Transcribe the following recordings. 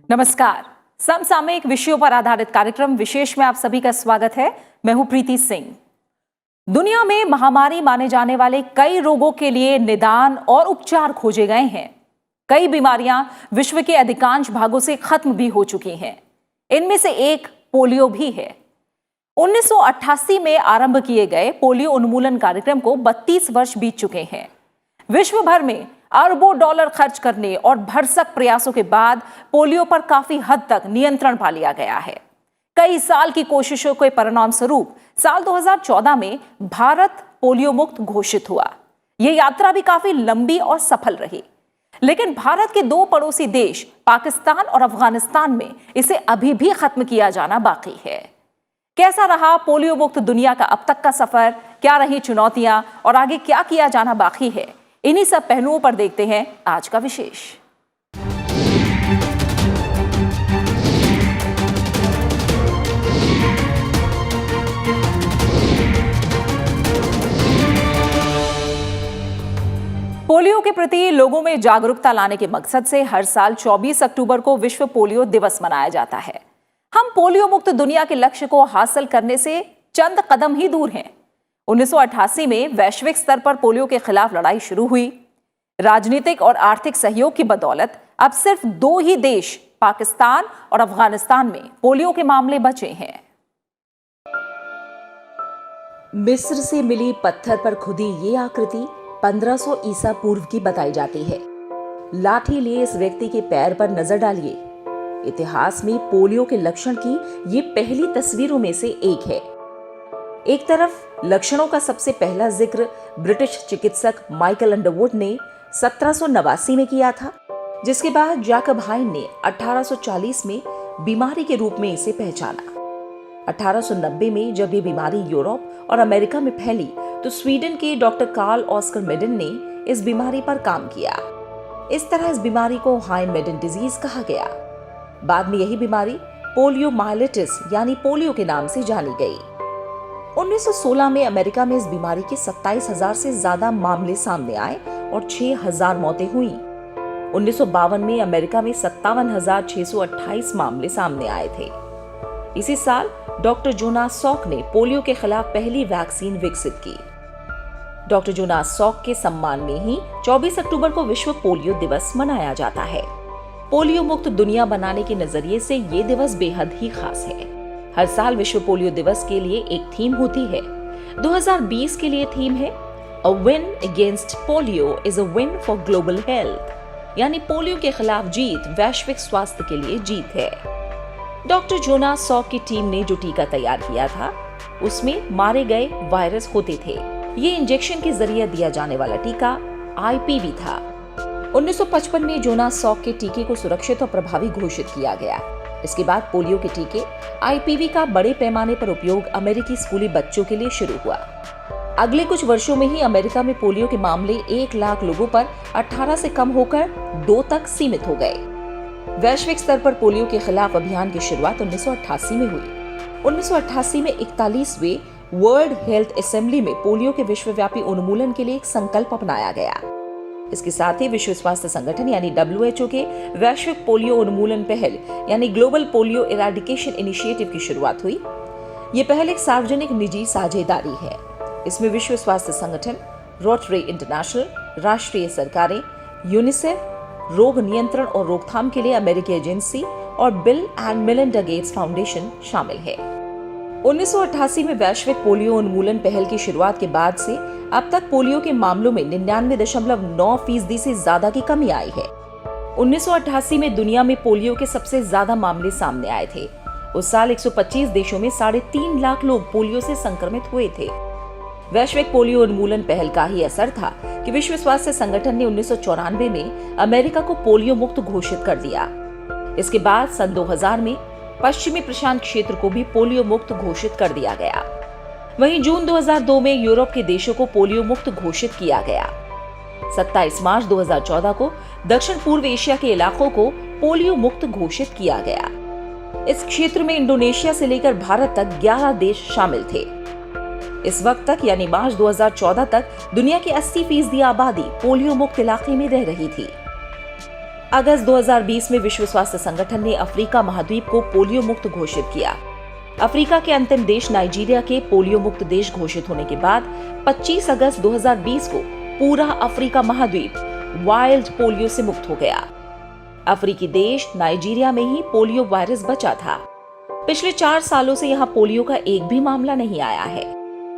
नमस्कार। समसामयिक विषयों पर आधारित कार्यक्रम विशेष में आप सभी का स्वागत है। मैं हूं प्रीति सिंह। दुनिया में महामारी माने जाने वाले कई रोगों के लिए निदान और उपचार खोजे गए हैं। कई बीमारियां विश्व के अधिकांश भागों से खत्म भी हो चुकी हैं। इनमें से एक पोलियो भी है। 1988 में आरंभ किए गए पोलियो उन्मूलन कार्यक्रम को 32 वर्ष बीत चुके हैं। विश्व भर में अरबों डॉलर खर्च करने और भरसक प्रयासों के बाद पोलियो पर काफी हद तक नियंत्रण पा लिया गया है। कई साल की कोशिशों के परिणाम स्वरूप साल 2014 में भारत पोलियो मुक्त घोषित हुआ। यह यात्रा भी काफी लंबी और सफल रही, लेकिन भारत के दो पड़ोसी देश पाकिस्तान और अफगानिस्तान में इसे अभी भी खत्म किया जाना बाकी है। कैसा रहा पोलियो मुक्त दुनिया का अब तक का सफर, क्या रही चुनौतियां और आगे क्या किया जाना बाकी है, इन्हीं सब पहलुओं पर देखते हैं आज का विशेष। पोलियो के प्रति लोगों में जागरूकता लाने के मकसद से हर साल 24 अक्टूबर को विश्व पोलियो दिवस मनाया जाता है। हम पोलियो मुक्त दुनिया के लक्ष्य को हासिल करने से चंद कदम ही दूर हैं। 1988 में वैश्विक स्तर पर पोलियो के खिलाफ लड़ाई शुरू हुई। राजनीतिक और आर्थिक सहयोग की बदौलत अब सिर्फ दो ही देश पाकिस्तान और अफगानिस्तान में पोलियो के मामले बचे हैं। मिस्र से मिली पत्थर पर खुदी ये आकृति 1500 ईसा पूर्व की बताई जाती है। लाठी लिए इस व्यक्ति के पैर पर नजर डालिए। इतिहास में पोलियो के लक्षण की ये पहली तस्वीरों में से एक है। एक तरफ लक्षणों का सबसे पहला जिक्र ब्रिटिश चिकित्सक माइकल अंडरवुड ने 1789 में किया था, जिसके बाद जैकब हाइन ने 1840 में बीमारी के रूप में इसे पहचाना। 1890 में जब ये बीमारी यूरोप और अमेरिका में फैली तो स्वीडन के डॉक्टर कार्ल ऑस्कर मेडन ने इस बीमारी पर काम किया। इस तरह इस बीमारी को हाइन मेडन डिजीज कहा गया। बाद में यही बीमारी पोलियो माइलिटिस यानी पोलियो के नाम से जानी गई। 1916 में अमेरिका में इस बीमारी के 27,000 से ज्यादा मामले सामने आए और 6,000 मौतें हुई। 1952 में अमेरिका में 57,628 मामले सामने आए थे। इसी साल डॉक्टर जोनास सॉक ने पोलियो के खिलाफ पहली वैक्सीन विकसित की। डॉक्टर जोनास सॉक के सम्मान में ही 24 अक्टूबर को विश्व पोलियो दिवस मनाया जाता है। पोलियो मुक्त दुनिया बनाने के नजरिए से ये दिवस बेहद ही खास है। हर साल विश्व पोलियो दिवस के लिए एक थीम होती है। 2020 के लिए थीम है a win against polio is a win for global health, यानी पोलियो के खिलाफ जीत वैश्विक स्वास्थ्य के लिए जीत है। डॉक्टर जोनास सॉक की टीम ने जो टीका तैयार किया था उसमें मारे गए वायरस होते थे। ये इंजेक्शन के जरिए दिया जाने वाला टीका आईपीवी था। 1955 में जोनास सॉक के टीके को सुरक्षित और प्रभावी घोषित किया गया। इसके बाद पोलियो के टीके आईपीवी का बड़े पैमाने पर उपयोग अमेरिकी स्कूली बच्चों के लिए शुरू हुआ। अगले कुछ वर्षों में ही अमेरिका में पोलियो के मामले 1 लाख लोगों पर 18 से कम होकर 2 तक सीमित हो गए। वैश्विक स्तर पर पोलियो के खिलाफ अभियान की शुरुआत 1988 में हुई। 1988 में 41वें वर्ल्ड हेल्थ असेंबली में पोलियो के विश्वव्यापी उन्मूलन के लिए एक संकल्प अपनाया गया। इसके साथ ही विश्व स्वास्थ्य संगठन यानी WHO के वैश्विक पोलियो उन्मूलन पहल यानी ग्लोबल पोलियो इरेडिकेशन इनिशिएटिव की शुरुआत हुई। ये पहल एक सार्वजनिक निजी साझेदारी है। इसमें विश्व स्वास्थ्य संगठन, रोटरी इंटरनेशनल, राष्ट्रीय सरकारें, यूनिसेफ, रोग नियंत्रण और रोकथाम के लिए अमेरिकी एजेंसी और bill and Melinda Gates foundation शामिल है। 1988 में वैश्विक पोलियो उन्मूलन पहल की शुरुआत के बाद से अब तक पोलियो के मामलों में 99.9% से ज्यादा की कमी आई है। 1988 में दुनिया में पोलियो के सबसे ज्यादा मामले सामने आए थे। उस साल 125 देशों में 3.5 लाख लोग पोलियो से संक्रमित हुए थे। वैश्विक पोलियो उन्मूलन पहल का ही असर था कि विश्व स्वास्थ्य संगठन ने 1994 में अमेरिका को पोलियो मुक्त घोषित कर दिया। इसके बाद सन 2000 में पश्चिमी प्रशांत क्षेत्र को भी पोलियो मुक्त घोषित कर दिया गया। वहीं जून 2002 में यूरोप के देशों को पोलियो मुक्त घोषित किया गया। 27 मार्च 2014 को दक्षिण पूर्व एशिया के इलाकों को पोलियो मुक्त घोषित किया गया। इस क्षेत्र में इंडोनेशिया से लेकर भारत तक 11 देश शामिल थे। इस वक्त तक यानी मार्च 2014 तक दुनिया की 80% आबादी पोलियो मुक्त इलाके में रह रही थी। अगस्त 2020 में विश्व स्वास्थ्य संगठन ने अफ्रीका महाद्वीप को पोलियो मुक्त घोषित किया। अफ्रीका के अंतिम देश नाइजीरिया के पोलियो मुक्त देश घोषित होने के बाद 25 अगस्त 2020 को पूरा अफ्रीका महाद्वीप वाइल्ड पोलियो से मुक्त हो गया। अफ्रीकी देश नाइजीरिया में ही पोलियो वायरस बचा था। पिछले 4 सालों से यहाँ पोलियो का एक भी मामला नहीं आया है।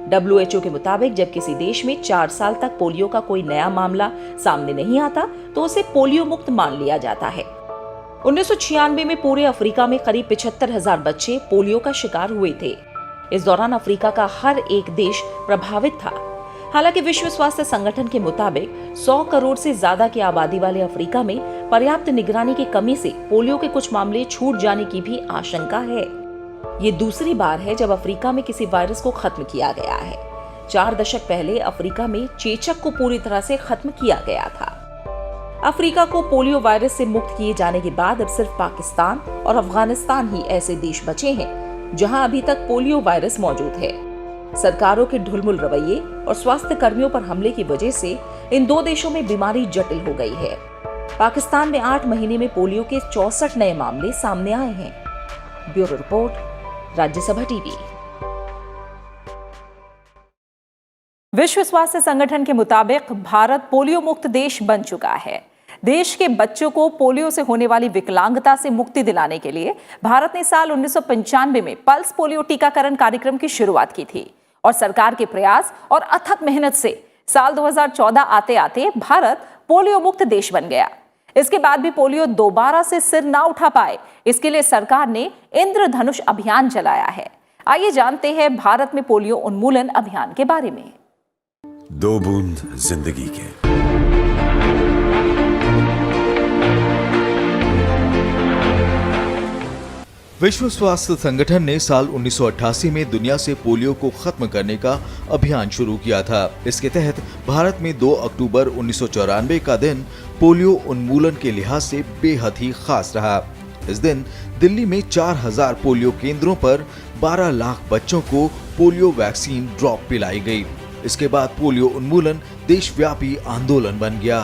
WHO के मुताबिक जब किसी देश में 4 साल तक पोलियो का कोई नया मामला सामने नहीं आता तो उसे पोलियो मुक्त मान लिया जाता है। 1996 में पूरे अफ्रीका में करीब 75,000 बच्चे पोलियो का शिकार हुए थे। इस दौरान अफ्रीका का हर एक देश प्रभावित था। हालांकि विश्व स्वास्थ्य संगठन के मुताबिक 100 करोड़ से ज्यादा की आबादी वाले अफ्रीका में पर्याप्त निगरानी की कमी से पोलियो के कुछ मामले छूट जाने की भी आशंका है। ये दूसरी बार है जब अफ्रीका में किसी वायरस को खत्म किया गया है। 4 दशक पहले अफ्रीका में चेचक को पूरी तरह से खत्म किया गया था। अफ्रीका को पोलियो वायरस से मुक्त किए जाने के बाद अब सिर्फ पाकिस्तान और अफगानिस्तान ही ऐसे देश बचे हैं जहां अभी तक पोलियो वायरस मौजूद है। सरकारों के ढुलमुल रवैये और स्वास्थ्य कर्मियों पर हमले की वजह से इन 2 देशों में बीमारी जटिल हो गई है। पाकिस्तान में 8 महीने में पोलियो के 64 नए मामले सामने आए हैं। Bureau report, Rajya Sabha TV. विश्व स्वास्थ्य संगठन के मुताबिक भारत पोलियो मुक्त देश बन चुका है। देश के बच्चों को पोलियो से होने वाली विकलांगता से मुक्ति दिलाने के लिए भारत ने साल 1995 में पल्स पोलियो टीकाकरण कार्यक्रम की शुरुआत की थी और सरकार के प्रयास और अथक मेहनत से साल 2014 आते आते भारत पोलियो मुक्त देश बन गया। इसके बाद भी पोलियो दोबारा से सिर ना उठा पाए, इसके लिए सरकार ने इंद्रधनुष अभियान चलाया है। आइए जानते हैं भारत में पोलियो उन्मूलन अभियान के बारे में। 2 बूंद जिंदगी के। विश्व स्वास्थ्य संगठन ने साल 1988 में दुनिया से पोलियो को खत्म करने का अभियान शुरू किया था। इसके तहत भारत में 2 अक्टूबर 1994 का दिन पोलियो उन्मूलन के लिहाज से बेहद ही खास रहा। इस दिन दिल्ली में 4000 पोलियो केंद्रों पर 12 लाख बच्चों को पोलियो वैक्सीन ड्रॉप पिलाई गई। इसके बाद पोलियो उन्मूलन देशव्यापी आंदोलन बन गया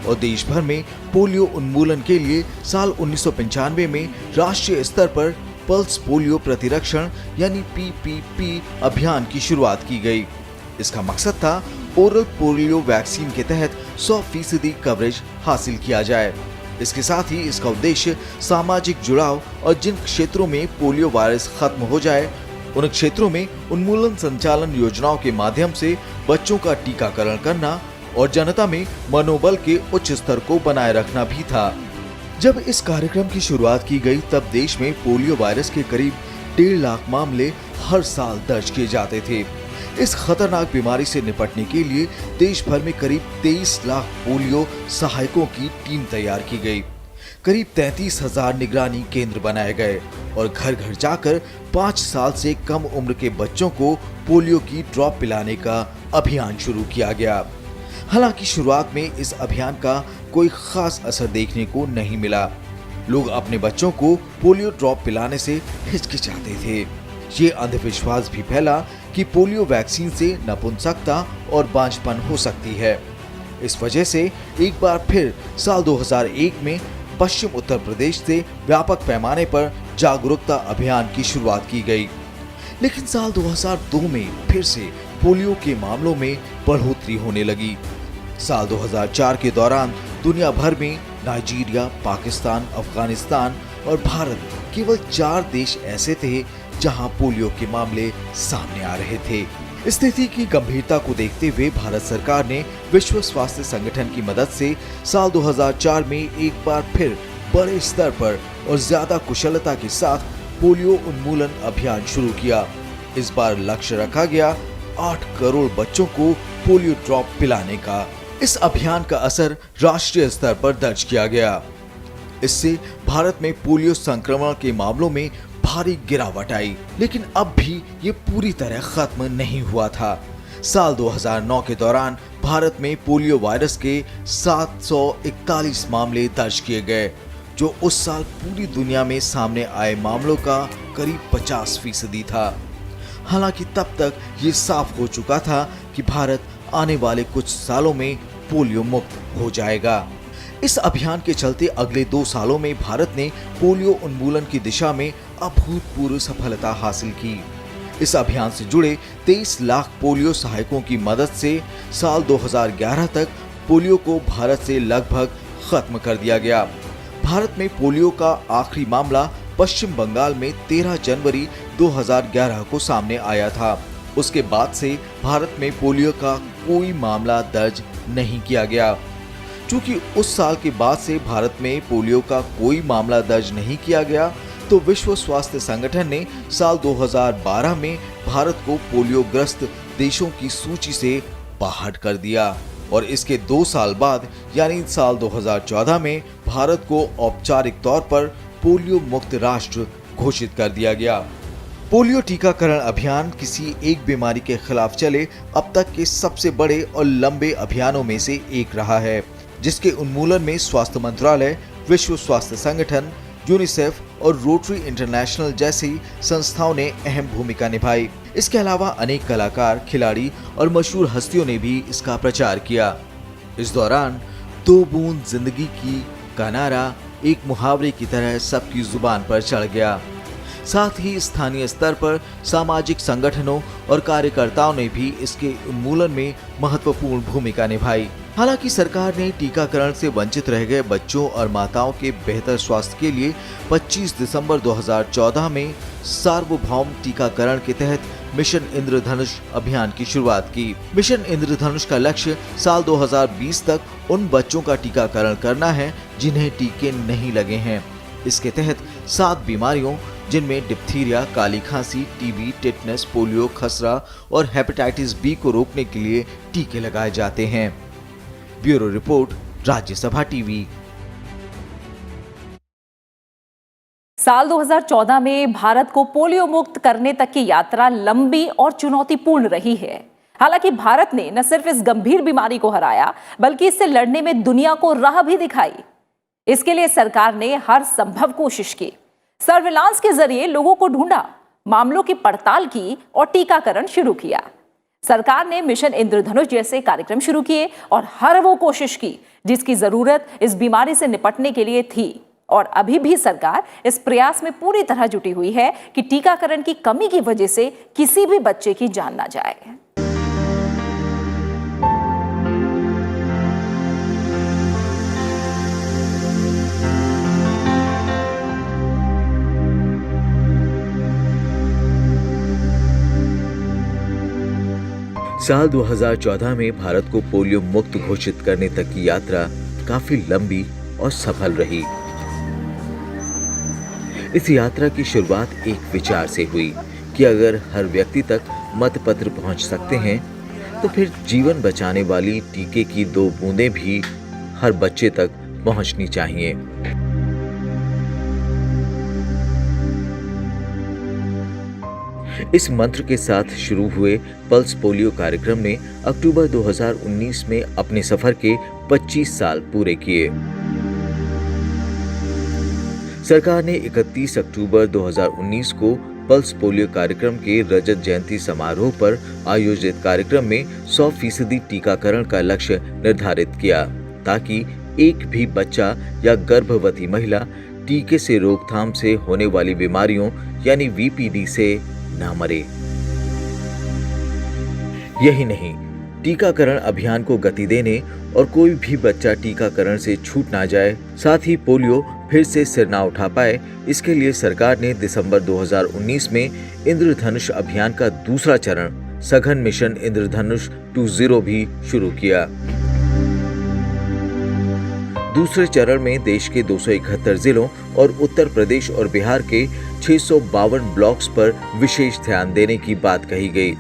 और देश भर में पोलियो उन्मूलन के लिए साल 1995 में राष्ट्रीय स्तर पर पल्स पोलियो प्रतिरक्षण यानी PPP अभियान की शुरुआत की गई। इसका मकसद था ओरल पोलियो वैक्सीन के तहत 100% कवरेज हासिल किया जाए। इसके साथ ही इसका उद्देश्य सामाजिक जुड़ाव और जिन क्षेत्रों में पोलियो वायरस खत्म हो जाए उन क्षेत्रों में उन्मूलन संचालन योजनाओं के माध्यम से बच्चों का टीकाकरण करना और जनता में मनोबल के उच्च स्तर को बनाए रखना भी था। जब इस कार्यक्रम की शुरुआत की गई तब देश में पोलियो वायरस के करीब 1.5 लाख मामले हर साल दर्ज किए जाते थे। इस खतरनाक बीमारी से निपटने के लिए देश भर में करीब 23 लाख पोलियो सहायकों की टीम तैयार की गई। करीब 33,000 निगरानी केंद्र बनाए गए और घर घर जाकर 5 साल से कम उम्र के बच्चों को पोलियो की ड्रॉप पिलाने का अभियान शुरू किया गया। हालांकि शुरुआत में इस अभियान का कोई खास असर देखने को नहीं मिला। लोग अपने बच्चों को पोलियो ड्रॉप पिलाने से हिचकिचाते थे। ये अंधविश्वास भी फैला कि पोलियो वैक्सीन से नपुंसकता और बांझपन हो सकती है। इस वजह से एक बार फिर साल 2001 में पश्चिम उत्तर प्रदेश से व्यापक पैमाने पर जागरूकता अभियान की शुरुआत की गई। लेकिन साल 2002 में फिर से पोलियो के मामलों में बढ़ोतरी होने लगी। साल 2004 के दौरान दुनिया भर में नाइजीरिया, पाकिस्तान, अफगानिस्तान और भारत केवल 4 देश ऐसे थे जहां पोलियो के मामले सामने आ रहे थे। स्थिति की गंभीरता को देखते हुए भारत सरकार ने विश्व स्वास्थ्य संगठन की मदद से साल 2004 में एक बार फिर बड़े स्तर पर और ज्यादा कुशलता के साथ पोलियो उन्मूलन अभियान शुरू किया। इस बार लक्ष्य रखा गया 8 करोड़ बच्चों को पोलियो ड्रॉप पिलाने का। इस अभियान का असर राष्ट्रीय स्तर पर दर्ज किया गया। इससे भारत में पोलियो संक्रमण के मामलों में भारी गिरावट आई, लेकिन अब भी ये पूरी तरह खत्म नहीं हुआ था। साल 2009 के दौरान भारत में पोलियो वायरस के 741 मामले दर्ज किए गए, जो उस साल पूरी दुनिया में सामने आए मामलों का करीब 50% था। हालांकि तब तक ये साफ हो चुका था कि भारत आने वाले कुछ सालों में पोलियो मुक्त हो जाएगा। इस अभियान के चलते अगले 2 सालों में भारत ने पोलियो उन्मूलन की दिशा में अभूतपूर्व सफलता हासिल की। इस अभियान से जुड़े 23 लाख पोलियो सहायकों की मदद से साल 2011 तक पोलियो को भारत से लगभग खत्म कर दिया गया। भारत में पोलियो का आखिरी मामला पश्चिम बंगाल में 13 जनवरी 2011 को सामने आया था। उसके बाद से भारत में पोलियो का कोई मामला दर्ज नहीं किया गया। चूंकि उस साल के बाद से भारत में पोलियो का कोई मामला दर्ज नहीं किया गया, तो विश्व स्वास्थ्य संगठन ने साल 2012 में भारत को पोलियोग्रस्त देशों की सूची से बाहर कर दिया और इसके 2 साल बाद यानी साल 2014 में भारत को औपचारिक तौर पर पोलियो मुक्त राष्ट्र घोषित कर दिया गया। पोलियो टीकाकरण अभियान किसी एक बीमारी के खिलाफ चले अब तक के सबसे बड़े और लंबे अभियानों में से एक रहा है, जिसके उन्मूलन में स्वास्थ्य मंत्रालय, विश्व स्वास्थ्य संगठन, यूनिसेफ और रोटरी इंटरनेशनल जैसी संस्थाओं ने अहम भूमिका निभाई। इसके अलावा अनेक कलाकार, खिलाड़ी और मशहूर हस्तियों ने भी इसका प्रचार किया। इस दौरान 2 बूंद जिंदगी की का नारा एक मुहावरे की तरह सबकी जुबान पर चढ़ गया। साथ ही स्थानीय स्तर पर सामाजिक संगठनों और कार्यकर्ताओं ने भी इसके उन्मूलन में महत्वपूर्ण भूमिका निभाई। हालांकि सरकार ने टीकाकरण से वंचित रह गए बच्चों और माताओं के बेहतर स्वास्थ्य के लिए 25 दिसंबर 2014 में सार्वभौम टीकाकरण के तहत मिशन इंद्रधनुष अभियान की शुरुआत की। मिशन इंद्रधनुष का लक्ष्य साल 2020 तक उन बच्चों का टीकाकरण करना है जिन्हें टीके नहीं लगे हैं। इसके तहत 7 बीमारियों जिनमें डिप्थीरिया, काली खांसी, टीबी, टेटनस, पोलियो, खसरा और हेपेटाइटिस बी को रोकने के लिए टीके लगाए जाते हैं। Bureau report, Rajya Sabha TV. साल 2014 में भारत को पोलियो मुक्त करने तक की यात्रा लंबी और चुनौतीपूर्ण रही है। हालांकि भारत ने न सिर्फ इस गंभीर बीमारी को हराया, बल्कि इससे लड़ने में दुनिया को राह भी दिखाई। इसके लिए सरकार ने हर संभव कोशिश की, सर्विलांस के जरिए लोगों को ढूंढा, मामलों की पड़ताल की और टीकाकरण शुरू किया। सरकार ने मिशन इंद्रधनुष जैसे कार्यक्रम शुरू किए और हर वो कोशिश की जिसकी जरूरत इस बीमारी से निपटने के लिए थी। और अभी भी सरकार इस प्रयास में पूरी तरह जुटी हुई है कि टीकाकरण की कमी की वजह से किसी भी बच्चे की जान ना जाए। साल 2014 में भारत को पोलियो मुक्त घोषित करने तक की यात्रा काफी लंबी और सफल रही। इस यात्रा की शुरुआत एक विचार से हुई कि अगर हर व्यक्ति तक मतपत्र पहुंच सकते हैं तो फिर जीवन बचाने वाली टीके की 2 बूंदें भी हर बच्चे तक पहुंचनी चाहिए। इस मंत्र के साथ शुरू हुए पल्स पोलियो कार्यक्रम ने अक्टूबर 2019 में अपने सफर के 25 साल पूरे किए। सरकार ने 31 अक्टूबर 2019 को पल्स पोलियो कार्यक्रम के रजत जयंती समारोह पर आयोजित कार्यक्रम में 100% टीकाकरण का लक्ष्य निर्धारित किया, ताकि एक भी बच्चा या गर्भवती महिला टीके से रोकथाम से होने वाली बीमारियों यानी वीपीडी से न मरे। यही नहीं, टीकाकरण अभियान को गति देने और कोई भी बच्चा टीकाकरण से छूट ना जाए, साथ ही पोलियो फिर से सिर ना उठा पाए, इसके लिए सरकार ने दिसंबर 2019 में इंद्रधनुष अभियान का दूसरा चरण सघन मिशन इंद्रधनुष 2.0 भी शुरू किया। दूसरे चरण में देश के 271 जिलों और उत्तर प्रदेश और बिहार के 652 ब्लॉक्स पर विशेष ध्यान देने की बात कही गई।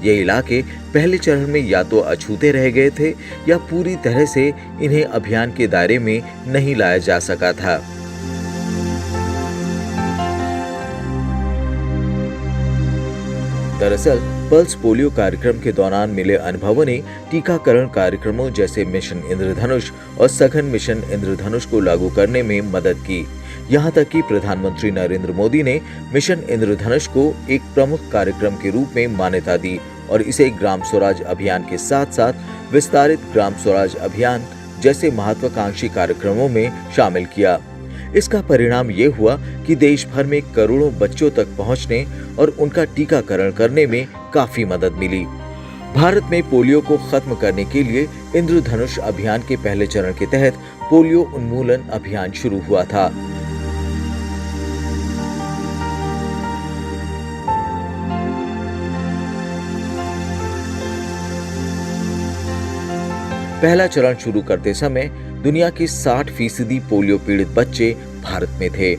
ये इलाके पहले चरण में या तो अछूते रह गए थे या पूरी तरह से इन्हें अभियान के दायरे में नहीं लाया जा सका था। दरअसल पल्स पोलियो कार्यक्रम के दौरान मिले अनुभवों ने टीकाकरण कार्यक्रमों जैसे मिशन इंद्रधनुष और सघन मिशन इंद्रधनुष को लागू करने में मदद की। यहाँ तक कि प्रधानमंत्री नरेंद्र मोदी ने मिशन इंद्रधनुष को एक प्रमुख कार्यक्रम के रूप में मान्यता दी और इसे ग्राम स्वराज अभियान के साथ साथ विस्तारित ग्राम स्वराज अभियान जैसे महत्वाकांक्षी कार्यक्रमों में शामिल किया। इसका परिणाम ये हुआ कि देश भर में करोड़ों बच्चों तक पहुंचने और उनका टीकाकरण करने में काफी मदद मिली। भारत में पोलियो को खत्म करने के लिए इंद्रधनुष अभियान के पहले चरण के तहत पोलियो उन्मूलन अभियान शुरू हुआ था। पहला चरण शुरू करते समय दुनिया के 60% पोलियो पीड़ित बच्चे भारत में थे।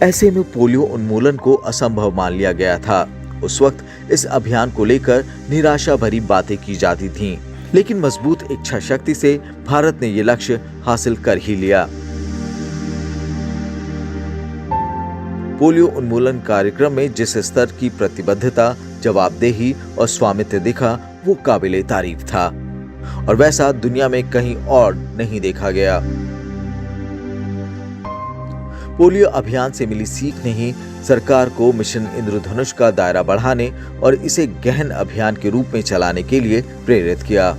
ऐसे में पोलियो उन्मूलन को असंभव मान लिया गया था। उस वक्त इस अभियान को लेकर निराशा भरी बातें की जाती थीं, लेकिन मजबूत इच्छा शक्ति से भारत ने ये लक्ष्य हासिल कर ही लिया। पोलियो उन्मूलन कार्यक्रम में जिस स्तर की प्रतिबद्धता, जवाबदेही और स्वामित्व दिखा वो काबिले तारीफ था और वैसा दुनिया में कहीं और नहीं देखा गया। पोलियो अभियान से मिली सीख ने ही सरकार को मिशन इंद्रधनुष का दायरा बढ़ाने और इसे गहन अभियान के रूप में चलाने के लिए प्रेरित किया।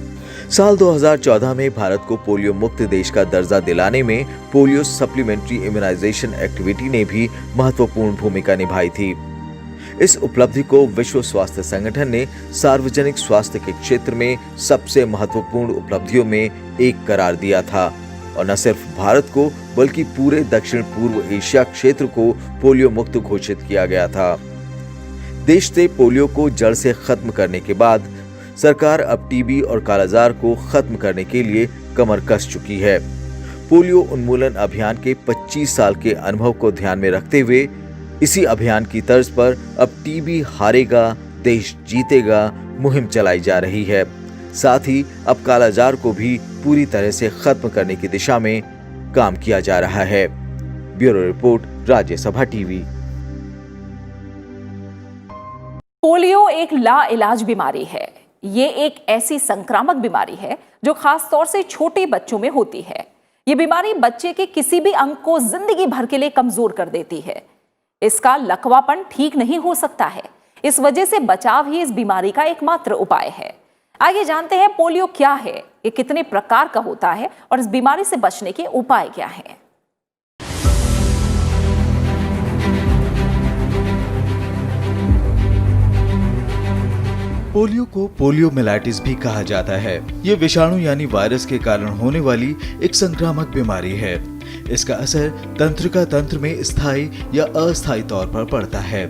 साल 2014 में भारत को पोलियो मुक्त देश का दर्जा दिलाने में पोलियो सप्लीमेंट्री इम्यूनाइजेशन एक्टिविटी ने भी महत्वपूर्ण भूमिका निभाई थी। इस उपलब्धि को विश्व स्वास्थ्य संगठन ने सार्वजनिक स्वास्थ्य के क्षेत्र में सबसे महत्वपूर्ण उपलब्धियों में एक करार दिया था और न सिर्फ भारत को बल्कि पूरे दक्षिण पूर्व एशिया क्षेत्र को पोलियो मुक्त घोषित किया गया था। देश से पोलियो को जड़ से खत्म करने के बाद सरकार अब टीबी और कालाजार को खत्म करने के लिए कमर कस चुकी है। पोलियो उन्मूलन अभियान के 25 साल के अनुभव को ध्यान में रखते हुए इसी अभियान की तर्ज पर अब टीबी हारेगा देश जीतेगा मुहिम चलाई जा रही है। साथ ही अब कालाजार को भी पूरी तरह से खत्म करने की दिशा में काम किया जा रहा है। Bureau report, Rajya Sabha TV. Polio एक लाइलाज बीमारी है। ये एक ऐसी संक्रामक बीमारी है जो खास तौर से छोटे बच्चों में होती है। ये बीमारी बच्चे के किसी भी अंग को जिंदगी भर के लिए कमजोर कर देती है। इसका लकवापन ठीक नहीं हो सकता है। इस वजह से बचाव ही इस बीमारी का एकमात्र उपाय है। आइए जानते हैं पोलियो क्या है, ये कितने प्रकार का होता है और इस बीमारी से बचने के उपाय क्या हैं। पोलियो को पोलियोमिलाइटिस भी कहा जाता है। ये विषाणु यानी वायरस के कारण होने वाली एक संक्रामक बीमारी है। इसका असर तंत्रिका तंत्र में स्थायी या अस्थायी तौर पर पड़ता है।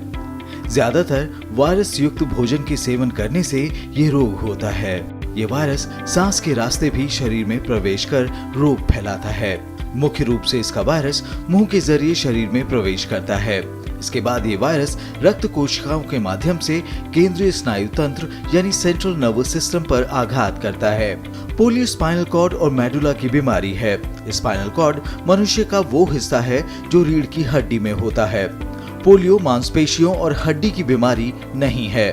ज्यादातर वायरस युक्त भोजन के सेवन करने से ये रोग होता है। ये वायरस सांस के रास्ते भी शरीर में प्रवेश कर रोग फैलाता है। मुख्य रूप से इसका वायरस मुंह के जरिए शरीर में प्रवेश करता है। इसके बाद ये वायरस रक्त कोशिकाओं के माध्यम से केंद्रीय स्नायु तंत्र यानी सेंट्रल नर्वस सिस्टम पर आघात करता है। पोलियो स्पाइनल कॉर्ड और मेडुला की बीमारी है। स्पाइनल कॉर्ड मनुष्य का वो हिस्सा है जो रीढ़ की हड्डी में होता है। पोलियो मांसपेशियों और हड्डी की बीमारी नहीं है।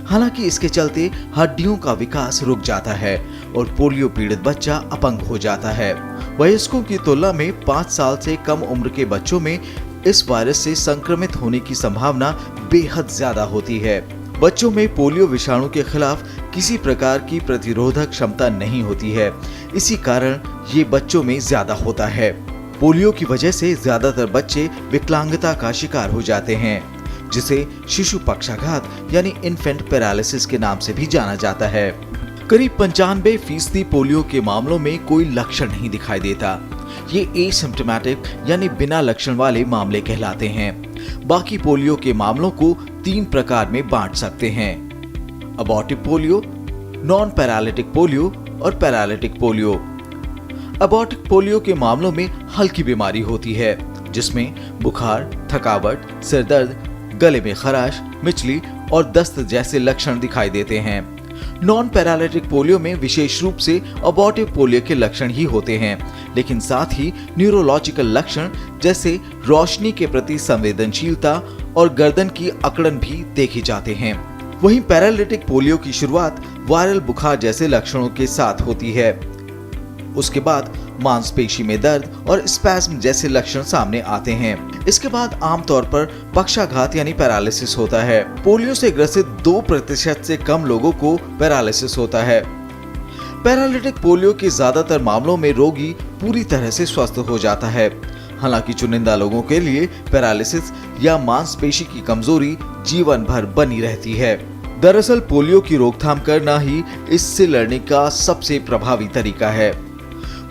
हालांकि इसके चलते हड्डियों का विकास रुक जाता है और पोलियो पीड़ित बच्चा अपंग हो जाता है। वयस्कों की तुलना में 5 साल से कम उम्र के बच्चों में इस वायरस से संक्रमित होने की संभावना बेहद ज्यादा होती है। बच्चों में पोलियो विषाणु के खिलाफ किसी प्रकार की प्रतिरोधक क्षमता नहीं होती है। इसी कारण ये बच्चों में ज्यादा होता है। पोलियो की वजह से ज्यादातर बच्चे विकलांगता का शिकार हो जाते हैं, जिसे शिशु पक्षाघात यानी इन्फेंट पैरालिसिस के नाम से भी जाना जाता है। करीब 95% पोलियो के मामलों में कोई लक्षण नहीं दिखाई देता। ये एसिम्प्टोमेटिक यानी बिना लक्षण वाले मामले कहलाते हैं। बाकी पोलियो के मामलों को 3 प्रकार में बांट सकते हैं: अबॉर्टिव पोलियो, नॉन पैरालिटिक पोलियो और पैरालिटिक पोलियो। अबॉर्टिक पोलियो के मामलों में हल्की बीमारी होती है, जिसमें बुखार, थकावट, सिर दर्द, गले में खराश, मिचली और दस्त जैसे लक्षण दिखाई देते हैं। नॉन पैरालिटिक पोलियो में विशेष रूप से अबॉर्टिव पोलियो के लक्षण ही होते हैं, लेकिन साथ ही न्यूरोलॉजिकल लक्षण जैसे रोशनी के प्रति संवेदनशीलता और गर्दन की अकड़न भी देखे जाते हैं। वहीं पैरालिटिक पोलियो की शुरुआत वायरल बुखार जैसे लक्षणों के साथ होती है। उसके बाद मांसपेशी में दर्द और स्पैज्म जैसे लक्षण सामने आते हैं। इसके बाद आमतौर पर पक्षाघात यानी पैरालिसिस होता है। पोलियो से ग्रसित 2% से कम लोगों को पैरालिसिस होता है। पैरालिटिक पोलियो के ज्यादातर मामलों में रोगी पूरी तरह से स्वस्थ हो जाता है। हालांकि चुनिंदा लोगों के लिए पैरालिसिस या मांसपेशी की कमजोरी जीवन भर बनी रहती है। दरअसल पोलियो की रोकथाम करना ही इससे लड़ने का सबसे प्रभावी तरीका है।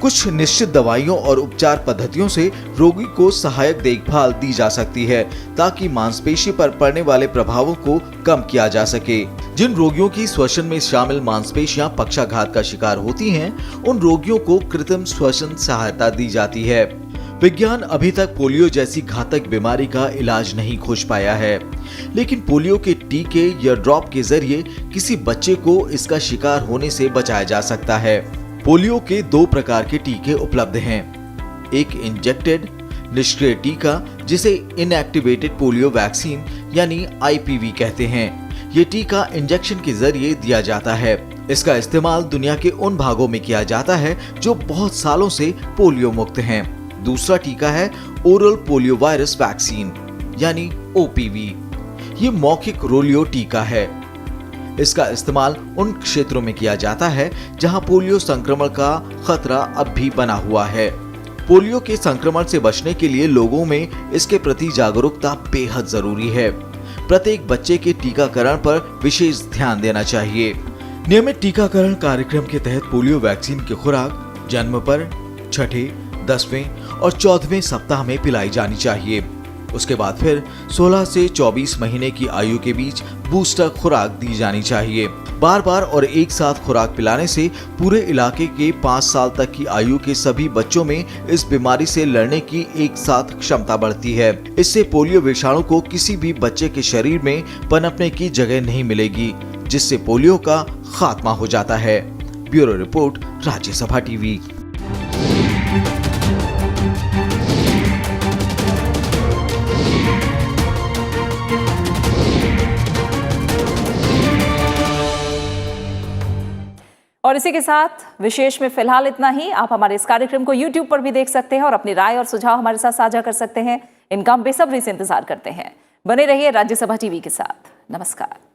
कुछ निश्चित दवाइयों और उपचार पद्धतियों से रोगी को सहायक देखभाल दी जा सकती है ताकि मांसपेशी पर पड़ने वाले प्रभावों को कम किया जा सके। जिन रोगियों की श्वसन में शामिल मांसपेशियां पक्षाघात का शिकार होती हैं, उन रोगियों को कृत्रिम श्वसन सहायता दी जाती है। विज्ञान अभी तक पोलियो जैसी घातक बीमारी का इलाज नहीं खोज पाया है, लेकिन पोलियो के टीके या ड्रॉप के जरिए किसी बच्चे को इसका शिकार होने से बचाया जा सकता है। पोलियो के 2 प्रकार के टीके उपलब्ध हैं। एक इंजेक्टेड निष्क्रिय टीका जिसे इनएक्टिवेटेड पोलियो वैक्सीन यानी IPV कहते हैं। ये टीका इंजेक्शन के जरिए दिया जाता है। इसका इस्तेमाल दुनिया के उन भागों में किया जाता है जो बहुत सालों से पोलियो मुक्त हैं। दूसरा टीका है ओरल पोलियो वायरस वैक्सीन यानी OPV। ये मौखिक रोलियो टीका है। इसका इस्तेमाल उन क्षेत्रों में किया जाता है जहां पोलियो संक्रमण का खतरा अब भी बना हुआ है। पोलियो के संक्रमण से बचने के लिए लोगों में इसके प्रति जागरूकता बेहद जरूरी है। प्रत्येक बच्चे के टीकाकरण पर विशेष ध्यान देना चाहिए। नियमित टीकाकरण कार्यक्रम के तहत पोलियो वैक्सीन की खुराक जन्म पर 6, 10वें और 14वें सप्ताह में पिलाई जानी चाहिए। उसके बाद फिर 16 से 24 महीने की आयु के बीच बूस्टर खुराक दी जानी चाहिए। बार बार और एक साथ खुराक पिलाने से पूरे इलाके के 5 साल तक की आयु के सभी बच्चों में इस बीमारी से लड़ने की एक साथ क्षमता बढ़ती है। इससे पोलियो विषाणु को किसी भी बच्चे के शरीर में पनपने की जगह नहीं मिलेगी, जिससे पोलियो का खात्मा हो जाता है। Bureau report, Rajya Sabha TV. और इसी के साथ विशेष में फिलहाल इतना ही। आप हमारे इस कार्यक्रम को YouTube पर भी देख सकते हैं और अपनी राय और सुझाव हमारे साथ साझा कर सकते हैं। इनका हम बेसब्री से इंतजार करते हैं। बने रहिए राज्यसभा टीवी के साथ। नमस्कार।